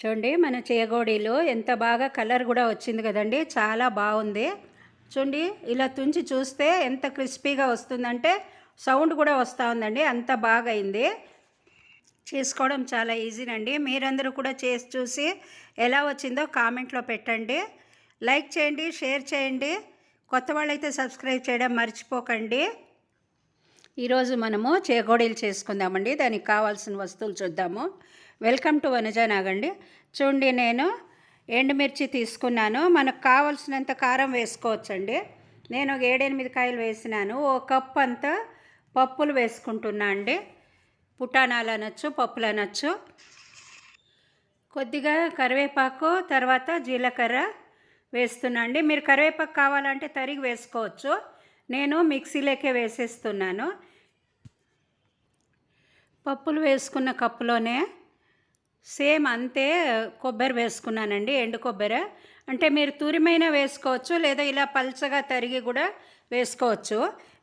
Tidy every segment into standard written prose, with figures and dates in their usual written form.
చూడండి మన చేయగోడీలు ఎంత బాగా కలర్ కూడా వచ్చింది కదండి. చాలా బాగుంది. చూడండి ఇలా తుంచి చూస్తే ఎంత క్రిస్పీగా వస్తుందంటే సౌండ్ కూడా వస్తూ ఉందండి. అంత బాగా అయింది. చేసుకోవడం చాలా ఈజీనండి. మీరందరూ కూడా చేసి చూసి ఎలా వచ్చిందో కామెంట్లో పెట్టండి. లైక్ చేయండి, షేర్ చేయండి. కొత్త వాళ్ళైతే సబ్స్క్రైబ్ చేయడం మర్చిపోకండి. ఈరోజు మనము చేగోడీలు చేసుకుందామండి. దానికి కావాల్సిన వస్తువులు చూద్దాము. వెల్కమ్ టు వనజానాగండి. చూడండి, నేను ఎండుమిర్చి తీసుకున్నాను. మనకు కావాల్సినంత కారం వేసుకోవచ్చండి. నేను 7-8 కాయలు వేసినాను. ఓ కప్ అంతా పప్పులు వేసుకుంటున్నా అండి. పుటానాలు అనొచ్చు, పప్పులు అనొచ్చు. కొద్దిగా కరివేపాకు, తర్వాత జీలకర్ర వేస్తున్నా అండి. మీరు కరివేపాకు కావాలంటే తరిగి వేసుకోవచ్చు. నేను మిక్సీలోకే వేసేస్తున్నాను. పప్పులు వేసుకున్న కప్పులోనే సేమ్ అంతే కొబ్బరి వేసుకున్నానండి. ఎండు కొబ్బరి అంటే మీరు తురిమైనా వేసుకోవచ్చు, లేదా ఇలా పల్చగా తరిగి కూడా వేసుకోవచ్చు.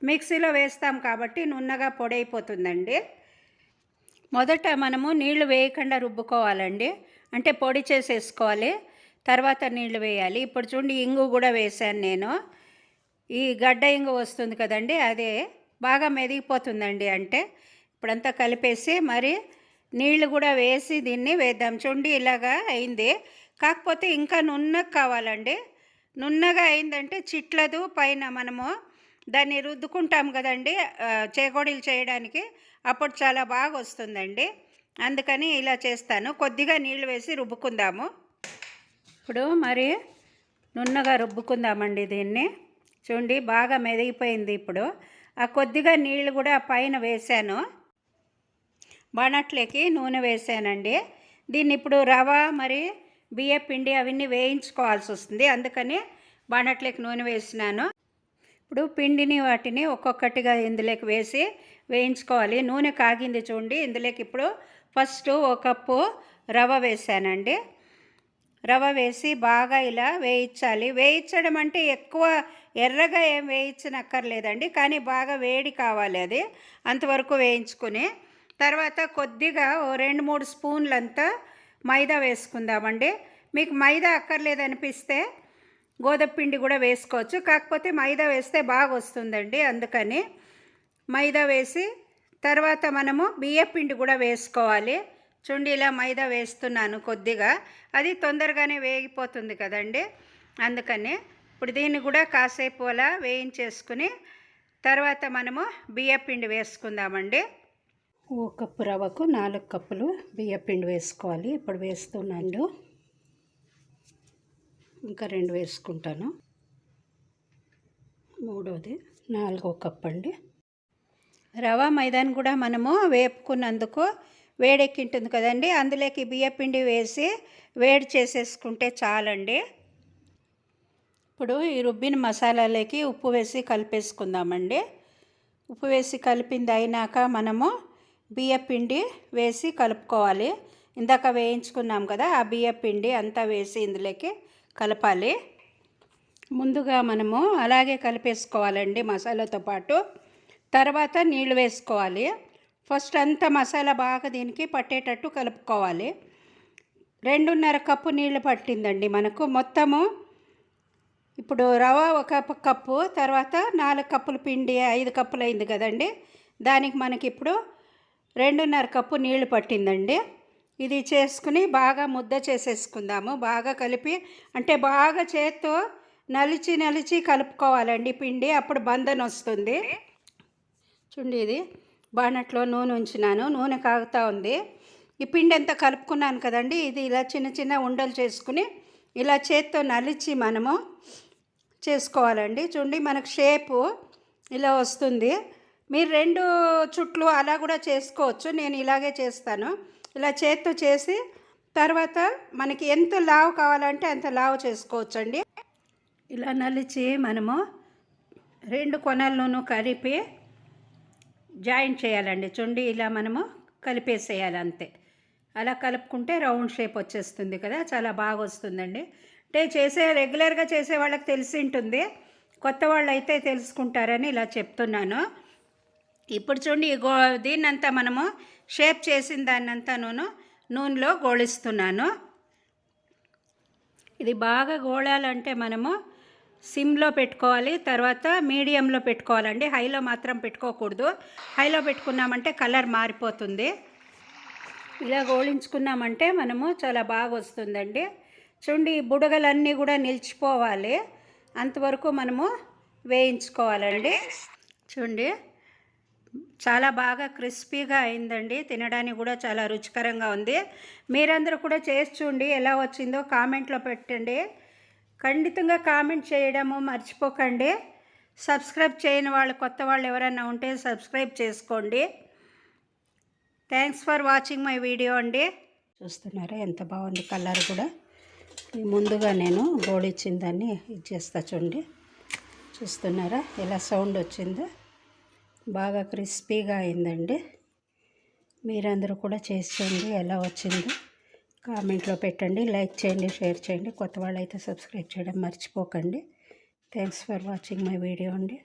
మిక్సీలో వేస్తాం కాబట్టి నున్నగా పొడైపోతుందండి. మొదట మనము నీళ్లు వేయకుండా రుబ్బుకోవాలండి. అంటే పొడి చేసేసుకోవాలి, తర్వాత నీళ్లు వేయాలి. ఇప్పుడు చూడండి, ఇంగు కూడా వేసాను నేను. ఈ గడ్డ ఇంగు వస్తుంది కదండి, అదే బాగా మెదిగిపోతుందండి. అంటే ఇప్పుడంతా కలిపేసి మరి నీళ్లు కూడా వేసి దీన్ని వేద్దాం. చూడండి ఇలాగా అయింది. కాకపోతే ఇంకా నున్నగా కావాలండి. నున్నగా అయిందంటే చిట్లదు. పైన మనము దాన్ని రుద్దుకుంటాం కదండి చేగోడీలు చేయడానికి, అప్పుడు చాలా బాగా వస్తుందండి. అందుకని ఇలా చేస్తాను. కొద్దిగా నీళ్లు వేసి రుబ్బుకుందాము. ఇప్పుడు మరి నున్నగా రుబ్బుకుందామండి దీన్ని. చూడండి బాగా మెదిగిపోయింది. ఇప్పుడు ఆ కొద్దిగా నీళ్లు కూడా పైన వేసాను. బాణట్లోకి నూనె వేసానండి. దీన్ని ఇప్పుడు రవ మరి బియ్య పిండి అవన్నీ వేయించుకోవాల్సి వస్తుంది. అందుకని బాణట్లోకి నూనె వేసినాను. ఇప్పుడు పిండిని వాటిని ఒక్కొక్కటిగా ఇందులోకి వేసి వేయించుకోవాలి. నూనె కాగింది చూడండి. ఇందులోకి ఇప్పుడు ఫస్ట్ 1 కప్పు రవ వేసానండి. రవ వేసి బాగా ఇలా వేయించాలి. వేయించడం అంటే ఎక్కువ ఎర్రగా ఏం వేయించనక్కర్లేదండి, కానీ బాగా వేడి కావాలి. అది అంతవరకు వేయించుకుని తర్వాత కొద్దిగా 2-3 స్పూన్లంతా మైదా వేసుకుందామండి. మీకు మైదా అక్కర్లేదనిపిస్తే గోధుమ పిండి కూడా వేసుకోవచ్చు. కాకపోతే మైదా వేస్తే బాగా వస్తుందండి. అందుకని మైదా వేసి తర్వాత మనము బియ్య పిండి కూడా వేసుకోవాలి. చూడండి ఇలా మైదా వేస్తున్నాను కొద్దిగా. అది తొందరగానే వేగిపోతుంది కదండి. అందుకని ఇప్పుడు దీన్ని కూడా కాసేపు అలా వేయించేసుకుని తర్వాత మనము బియ్య పిండి వేసుకుందామండి. 1 కప్పు రవ్వకు 4 కప్పులు బియ్య పిండి వేసుకోవాలి. ఇప్పుడు వేస్తున్నాను. ఇంకా 2 వేసుకుంటాను. మూడోది 4వ కప్పు అండి. రవ మైదాని కూడా మనము వేపుకున్నందుకు వేడెక్కింటుంది కదండి. అందులోకి బియ్యపిండి వేసి వేడి చేసేసుకుంటే చాలండి. ఇప్పుడు ఈ రుబ్బిన మసాలాలోకి ఉప్పు వేసి కలిపేసుకుందామండి. ఉప్పు వేసి కలిపింది అయినాక మనము బియ్యపిండి వేసి కలుపుకోవాలి. ఇందాక వేయించుకున్నాం కదా, ఆ బియ్యపిండి అంతా వేసి ఇందులోకి కలపాలి. ముందుగా మనము అలాగే కలిపేసుకోవాలండి మసాలాతో పాటు. తర్వాత నీళ్లు వేసుకోవాలి. ఫస్ట్ అంతా మసాలా బాగా దీనికి పట్టేటట్టు కలుపుకోవాలి. 2.5 కప్పు నీళ్లు పట్టిందండి మనకు మొత్తము. ఇప్పుడు రవ 1 కప్పు, తర్వాత 4 కప్పులు పిండి 5 కప్పులు అయింది కదండి. దానికి మనకి ఇప్పుడు 2.5 కప్పు నీళ్లు పట్టిందండి. ఇది చేసుకుని బాగా ముద్ద చేసేసుకుందాము. బాగా కలిపి అంటే బాగా చేత్తో నలిచి కలుపుకోవాలండి పిండి. అప్పుడు బంధన వస్తుంది. చూడండి, ఇది బాణట్లో నూనె ఉంచినాను. నూనె కాగుతూ ఉంది. ఈ పిండి అంతా కలుపుకున్నాను కదండి. ఇది ఇలా చిన్న ఉండలు చేసుకుని ఇలా చేత్తో నలిచి మనము చేసుకోవాలండి. చూడండి మనకు షేపు ఇలా వస్తుంది. మీరు 2 చుట్లు అలా కూడా చేసుకోవచ్చు. నేను ఇలాగే చేస్తాను. ఇలా చేత్తో చేసి తర్వాత మనకి ఎంత లావు కావాలంటే అంత లావు చేసుకోవచ్చండి. ఇలా నలిచి మనము 2 కొనలను కలిపి జాయింట్ చేయాలండి. చూడండి ఇలా మనము కలిపేసేయాలి అంతే. అలా కలుపుకుంటే రౌండ్ షేప్ వచ్చేస్తుంది కదా, చాలా బాగా వస్తుందండి. అంటే రెగ్యులర్గా చేసే వాళ్ళకి తెలిసి ఉంటుంది. కొత్త వాళ్ళు అయితే తెలుసుకుంటారని ఇలా చెప్తున్నాను. ఇప్పుడు చూడండి దీన్నంతా మనము షేప్ చేసిన దాన్నంతా నూనెలో గోళిస్తున్నాను. ఇది బాగా గోళాలంటే మనము సిమ్లో పెట్టుకోవాలి, తర్వాత మీడియంలో పెట్టుకోవాలండి. హైలో మాత్రం పెట్టుకోకూడదు. హైలో పెట్టుకున్నామంటే కలర్ మారిపోతుంది. ఇలా గోళించుకున్నామంటే మనము చాలా బాగా వస్తుందండి. చూడండి, ఈ బుడగలన్నీ కూడా నిలిచిపోవాలి, అంతవరకు మనము వేయించుకోవాలండి. చూడండి, చాలా బాగా క్రిస్పీగా అయిందండి. తినడానికి కూడా చాలా రుచికరంగా ఉంది. మీరందరూ కూడా చేసి చూడండి, ఎలా వచ్చిందో కామెంట్లో పెట్టండి. ఖండితంగా కామెంట్ చేయడము మర్చిపోకండి. సబ్స్క్రైబ్ చేయని వాళ్ళు, కొత్త వాళ్ళు ఎవరైనా ఉంటే సబ్స్క్రైబ్ చేసుకోండి. Thanks for watching my video అండి. చూస్తున్నారా ఎంత బాగుంది కలర్ కూడా. ముందుగా నేను గోళిచ్చిన దాన్ని ఇది చేస్తా చూడండి. చూస్తున్నారా ఎలా సౌండ్ వచ్చిందో. బాగా క్రిస్పీగా అయిందండి. మీరందరూ కూడా చేసి చూడండి ఎలా వచ్చిందో కామెంట్లో పెట్టండి. లైక్ చేయండి, షేర్ చేయండి. కొత్త వాళ్ళు అయితే సబ్స్క్రైబ్ చేయడం మర్చిపోకండి. Thanks for watching my video అండి.